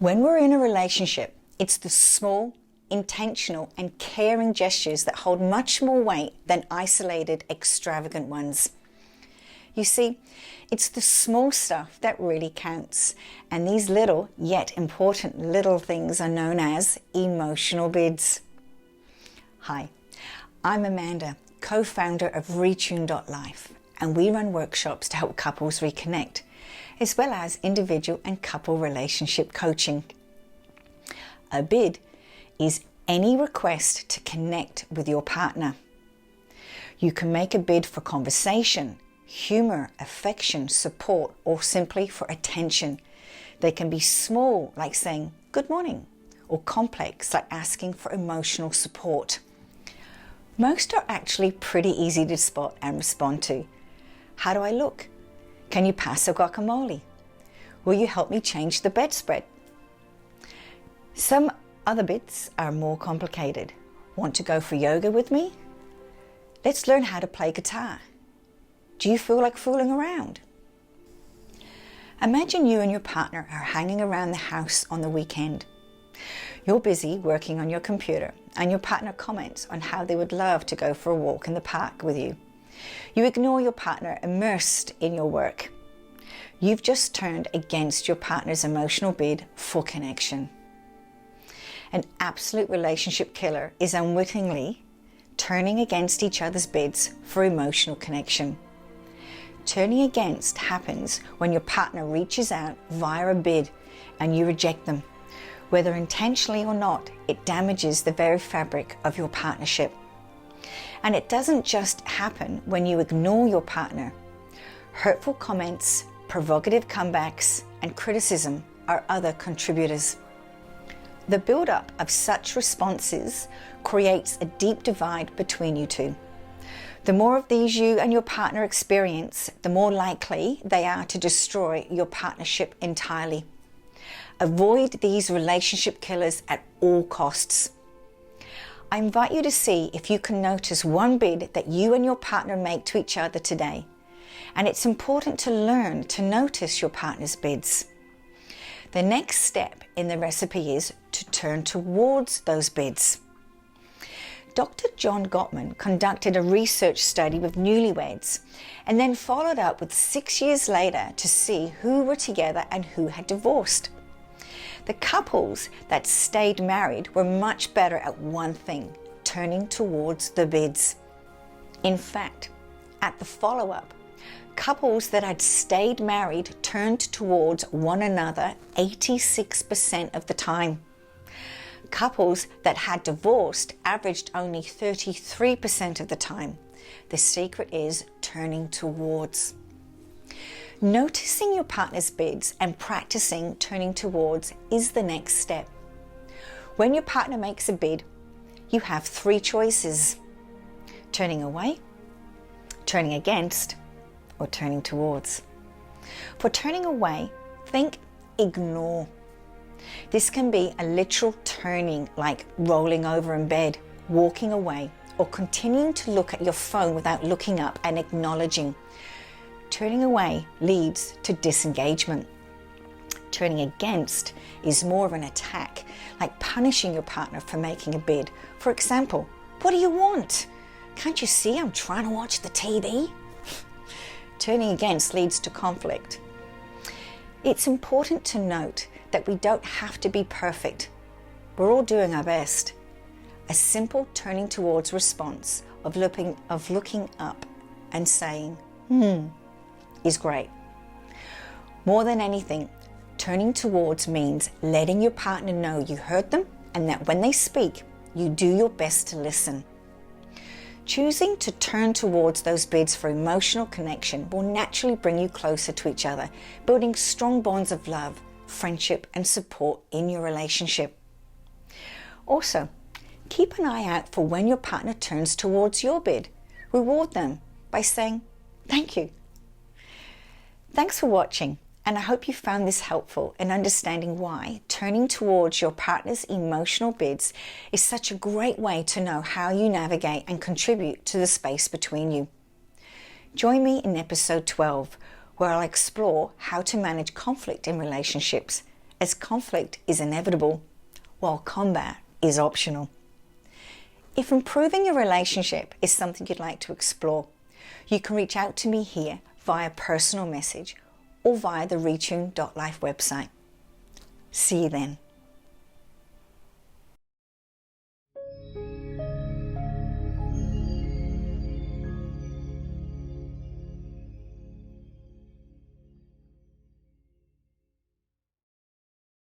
When we're in a relationship, it's the small, intentional and caring gestures that hold much more weight than isolated, extravagant ones. You see, it's the small stuff that really counts, and these little yet important little things are known as emotional bids. Hi, I'm Amanda, co-founder of RETUNE.life, and we run workshops to help couples reconnect, as well as individual and couple relationship coaching. A bid is any request to connect with your partner. You can make a bid for conversation, humour, affection, support, or simply for attention. They can be small, like saying good morning, or complex, like asking for emotional support. Most are actually pretty easy to spot and respond to. How do I look? Can you pass a guacamole? Will you help me change the bedspread? Some other bits are more complicated. Want to go for yoga with me? Let's learn how to play guitar. Do you feel like fooling around? Imagine you and your partner are hanging around the house on the weekend. You're busy working on your computer and your partner comments on how they would love to go for a walk in the park with you. You ignore your partner, immersed in your work. You've just turned against your partner's emotional bid for connection. An absolute relationship killer is unwittingly turning against each other's bids for emotional connection. Turning against happens when your partner reaches out via a bid and you reject them. Whether intentionally or not, it damages the very fabric of your partnership. And it doesn't just happen when you ignore your partner. Hurtful comments, provocative comebacks, and criticism are other contributors. The build-up of such responses creates a deep divide between you two. The more of these you and your partner experience, the more likely they are to destroy your partnership entirely. Avoid these relationship killers at all costs. I invite you to see if you can notice one bid that you and your partner make to each other today. And it's important to learn to notice your partner's bids. The next step in the recipe is to turn towards those bids. Dr. John Gottman conducted a research study with newlyweds and then followed up with 6 years later to see who were together and who had divorced. The couples that stayed married were much better at one thing, turning towards the bids. In fact, at the follow-up, couples that had stayed married turned towards one another 86% of the time. Couples that had divorced averaged only 33% of the time. The secret is turning towards. Noticing your partner's bids and practicing turning towards is the next step. When your partner makes a bid, you have 3 choices: turning away, turning against, or turning towards. For turning away, think ignore. This can be a literal turning, like rolling over in bed, walking away, or continuing to look at your phone without looking up and acknowledging. Turning away leads to disengagement. Turning against is more of an attack, like punishing your partner for making a bid. For example, what do you want? Can't you see I'm trying to watch the TV? Turning against leads to conflict. It's important to note that we don't have to be perfect. We're all doing our best. A simple turning towards response of looking up and saying, is great. More than anything, turning towards means letting your partner know you heard them and that when they speak, you do your best to listen. Choosing to turn towards those bids for emotional connection will naturally bring you closer to each other, building strong bonds of love, friendship, and support in your relationship. Also, keep an eye out for when your partner turns towards your bid. Reward them by saying, "Thank you." Thanks for watching, and I hope you found this helpful in understanding why turning towards your partner's emotional bids is such a great way to know how you navigate and contribute to the space between you. Join me in episode 12, where I'll explore how to manage conflict in relationships as conflict is inevitable, while combat is optional. If improving your relationship is something you'd like to explore, you can reach out to me here via personal message or via the retune.life website. See you then.